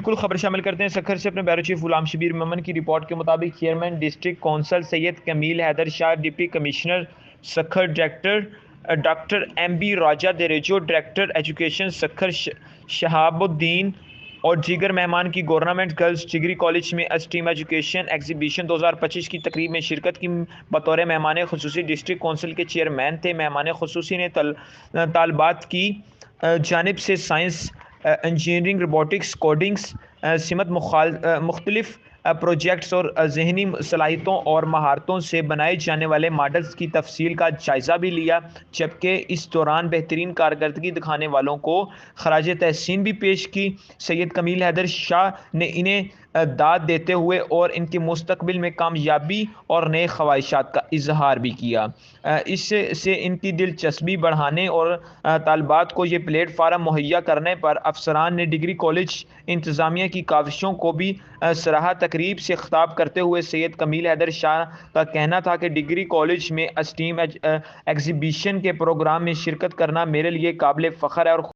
बिल्कुल खबर शामिल करते हैं सखर से अपने ब्यूरो चीफ गुलाम शबीर मेमन की रिपोर्ट के मुताबिक chairman district council Syed Kamil Haider Shah, deputy commissioner Sukkur director doctor MB Raja Dharejo, director education Sukkur Shahabuddin और दीगर मेहमान की गवर्नमेंट गर्ल्स डिग्री कॉलेज में स्टीम एजुकेशन एग्जीबिशन 2025 की तकरीब में शिरकत की। बतौर मेहमान खुसूसी डिस्ट्रिक्ट कौंसिल के चेयरमैन थे। मेहमान खुसूसी ने तालबात की जानिब से साइंस, इंजीनियरिंग, रोबोटिक्स, कोडिंग्स, सिमत मुख्तलिफ प्रोजेक्ट्स और ज़हनी सलाहियतों और महारतों से बनाए जाने वाले मॉडल्स की तफसील का जायज़ा भी लिया, जबकि इस दौरान बेहतरीन कारकर्दगी दिखाने वालों को खराज तहसीन भी पेश की। सैयद कमील हैदर शाह ने इन्हें दाद देते हुए और इनके मुस्तकबिल में कामयाबी और नए ख्वाहिशात का इजहार भी किया। इससे इनकी दिलचस्पी बढ़ाने और तालबात को ये प्लेटफार्म मुहैया करने पर अफसरान ने डिग्री कॉलेज इंतज़ामिया की काविशों को भी सराहा। तकरीब से खिताब करते हुए सैयद कमील हैदर शाह का कहना था कि डिग्री कॉलेज में स्टीम एग्जीबिशन के प्रोग्राम में शिरकत करना मेरे लिए काबिल फ़ख्र है और